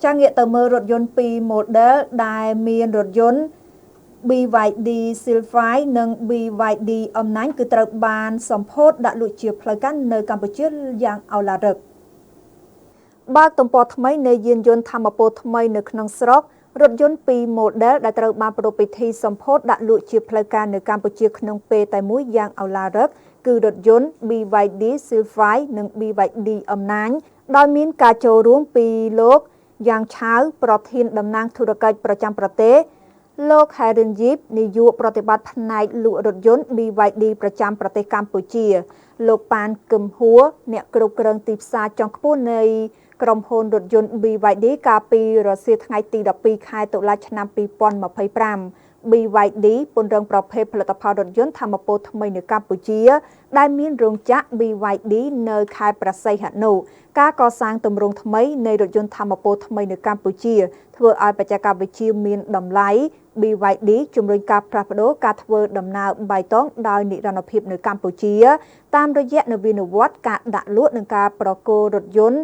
ចាងាកទៅមើលរថយន្តពីរ model ដែលមានរថយន្ត BYD Silverline និង BYD អំណាញ់គឺត្រូវបានសម្ពោធដាក់លក់ជាផ្លូវការនៅកម្ពុជាយ៉ាងឱឡារិកបើកទំព័រថ្មីនៃយានយន្តថាមពលថ្មីនៅក្នុងស្រុករថយន្តពីរ model ដែលត្រូវបានប្រារព្ធពិធីសម្ពោធដាក់លក់ជាផ្លូវការនៅកម្ពុជាក្នុងពេលតែមួយយ៉ាងឱឡារិកគឺរថយន្ត BYD Silverline និង BYD អំណាញ់ដោយមានការចូលរួមពីលោកយ៉ាងឆាវប្រធានតំណាងធុរកិច្ចប្រចាំប្រទេសលោក Haren Yip នាយកប្រតិបត្តិផ្នែកលក់រថយន្ត BYD ប្រចាំប្រទេសកម្ពុជាលោកប៉ានគឹមហួរអ្នកគ្រប់គ្រងទីផ្សារជាន់ខ្ពស់នៃក្រុមហ៊ុនរថយន្ត BYD កាលពីរសៀលថ្ងៃទី12ខែតុលាឆ្នាំ2025 BYD ពង្រឹងប្រភេទផលិតផលរថយន្តថាមពលថ្មីនៅកម្ពុជាដែលមានរោងចក្រ BYD នៅខេត្តព្រះសីហនុការកសាងទម្រង់ថ្មីនៃរថយន្តថាមពលថ្មីនៅកម្ពុជាធ្វើឲ្យបច្ចេកវិទ្យាមានតម្លៃ BYD ជំរុញការផ្លាស់ប្ដូរការធ្វើដំណើរបៃតងដោយនិរន្តរភាពនៅកម្ពុជាតាមរយៈនវានុវត្តន៍ការដាក់លក់និងការប្រគល់រថយន្ត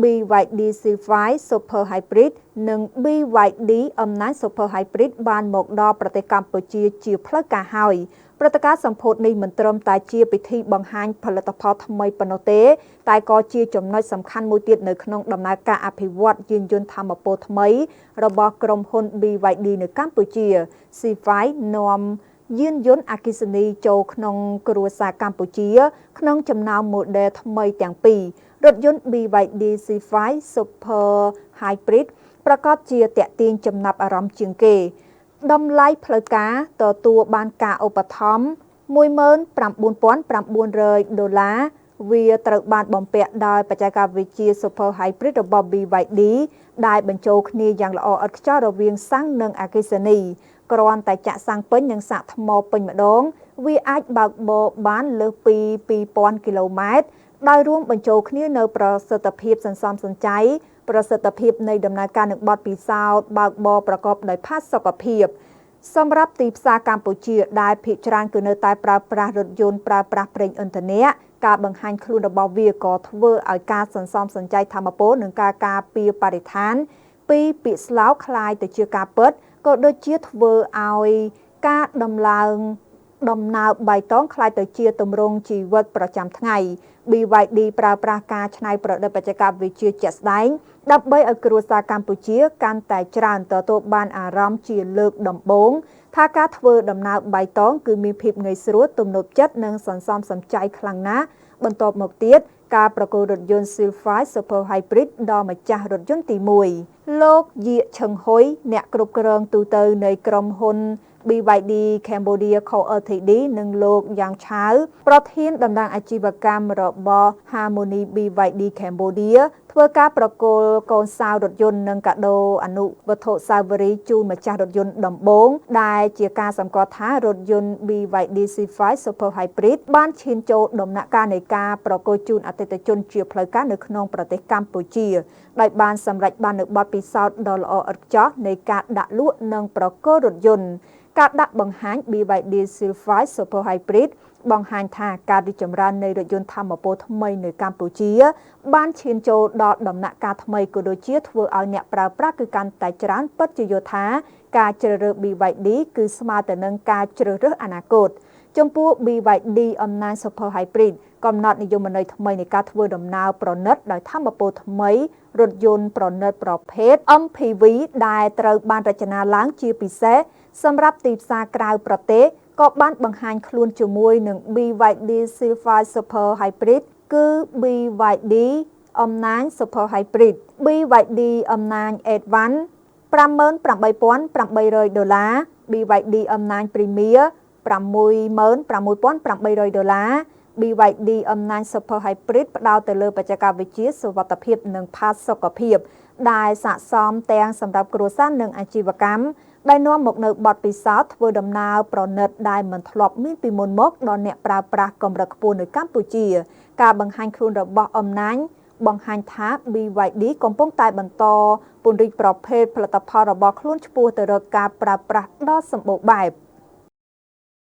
BYD Silverline Super Hybrid និង BYD អំណាញ់ Super Hybrid បានមកដល់ប្រទេសកម្ពុជាជាផ្លូវការហើយព្រឹត្តិការណ៍សម្ពោធនេះមិនត្រឹមតែជាពិធីបង្ហាញផលិតផលថ្មីប៉ុណ្ណោះទេតែក៏ជាចំណុចសំខាន់មួយទៀតនៅក្នុងដំណើរការអភិវឌ្ឍយានយន្តថាមពលថ្មីរបស់ក្រុមហ៊ុន BYD នៅកម្ពុជា Silverline នាំយានយន្តអគ្គិសនីចូលក្នុងគ្រួសារកម្ពុជាក្នុងចំណោម model ថ្មីទាំងពីររថយន្ត BYD Silverline Super Hybrid ប្រកាសជាតាក់ទាញចំណាប់អារម្មណ៍ជាងគេតម្លៃផ្លូវការទទួលបានការឧបត្ថម្ភ$19,900វាត្រូវបានបំពាក់ដោយបច្ចេកវិទ្យា Super Hybrid របស់ BYD ដែលបញ្ចូលគ្នាយ៉ាងល្អឥតខ្ចោះរវាងសាំងនិងអគ្គិសនីគ្រាន់តែចាក់សាំងពេញនិងសាកថ្មពេញម្ដងវាអាចបើកបរបានលើសពី2,000 គីឡូម៉ែត្រដោយរួមបញ្ចូលគ្នានៅប្រសិទ្ធភាពសន្សំសំចៃប្រសិទ្ធភាពនៃដំណើរការនឹងបទពិសោធន៍បើកបរប្រកបដោយផាសុកភាពសម្រាប់ទីផ្សារកម្ពុជាដែលភាគច្រើនគឺនៅតែប្រើប្រាស់រថយន្តប្រើប្រាស់ប្រេងឥន្ធនៈការបង្ហាញខ្លួនរបស់វាក៏ធ្វើឲ្យការសន្សំសំចៃថាមពលនិងការការពារបរិស្ថានពីពាក្យស្លោកคล้ายទៅជាការពិតក៏ដូចជាធ្វើឲ្យការដំឡើងដំណើរបៃតងคล้ายទៅជាទម្រង់ជីវិតប្រចាំថ្ងៃ BYD ប្រើប្រាស់ការច្នៃប្រឌិតបច្ចេកវិទ្យាជាក់ស្ដែងដើម្បីឲ្យគ្រួសារកម្ពុជាកាន់តែច្រើនទទួលបានអារម្មណ៍ជាលើកដំបូងថាការធ្វើដំណើរបៃតងគឺមានភាពងាយស្រួលទំនើបចិត្តនិងសន្សំសំចៃខ្លាំងណាស់បន្ទាប់មកទៀតការប្រគល់រថយន្ត Silverline Super Hybrid ដល់ម្ចាស់រថយន្តទី1លោកយាកឈឹងហ៊ុយអ្នកគ្រប់គ្រងទូទៅនៃក្រុមហ៊ុនBYD Cambodia Co Ltd និងលោកយ៉ាងឆាវប្រធានតំណាងអាជីវកម្មរបស់ Harmony BYD Cambodia ធ្វើការប្រគល់កូនសោរថយន្តនិងកាដូអនុវត្ថុអនុស្សាវរីយ៍ជូនម្ចាស់រថយន្តដំបូងដែលជាការសម្គាល់ថារថយន្ត BYD Silverline Super Hybrid បានឈានចូលដំណាក់កាលនៃការប្រគល់ជូនអតិថិជនជាផ្លូវការនៅក្នុងប្រទេសកម្ពុជាដោយបានសម្រេចបាននូវបទពិសោធន៍ដ៏ល្អឥតខ្ចោះនៃការដាក់លក់និងប្រគល់រថយន្តការដាក់បង្ហាញ BYD Silverline Super Hybrid បង្ហាញថាការរីកចម្រើននៃរថយន្តថាមពលថ្មីនៅកម្ពុជាបានឈានចូលដល់ដំណាក់កាលថ្មីក៏ដូចជាធ្វើឲ្យអ្នកប្រើប្រាស់គឺកាន់តែច្រើនពិតជាយល់ថាការជ្រើសរើស BYD គឺស្មើទៅនឹងការជ្រើសរើសអនាគតចំពោះ BYD អំណាច Super Hybrid កំណត់និយមន័យថ្មីនៃការធ្វើដំណើរប្រណិតដោយថាមពលថ្មីរថយន្តប្រណិតប្រភេទ MPV ដែលត្រូវបានរចនាឡើងជាពិសេសសម្រាប់ទីផ្សារក្រៅប្រទេសក៏បានបង្ហាញខ្លួនជាមួយនឹង BYD Silverline Super Hybrid គឺ BYD អំណាញ់ Super Hybrid BYD អំណាញ់ Advance $58,800 BYD អំណាញ់ Premier $66,800 BYD អំណាញ់ Super Hybrid ផ្ដោតទៅលើបច្ចេកវិទ្យាសុវត្ថិភាពនិងផាសុកភាពដែលស័ក្តិសមទាំងសម្រាប់គ្រួសារនិងអាជីវកម្មដែលនាំមកនៅបទពិសោធន៍ធ្វើដំណើរប្រណិតដែលមិនធ្លាប់មានពីមុនមកដល់អ្នកប្រើប្រាស់កម្រិតខ្ពស់នៅកម្ពុជាការបង្ហាញខ្លួនរបស់អំណាញ់បង្ហាញថា BYD កំពុងតែបន្តពង្រីកប្រភេទផលិតផលរបស់ខ្លួនឆ្ពោះទៅរកការប្រើប្រាស់ដ៏សម្បូរបែប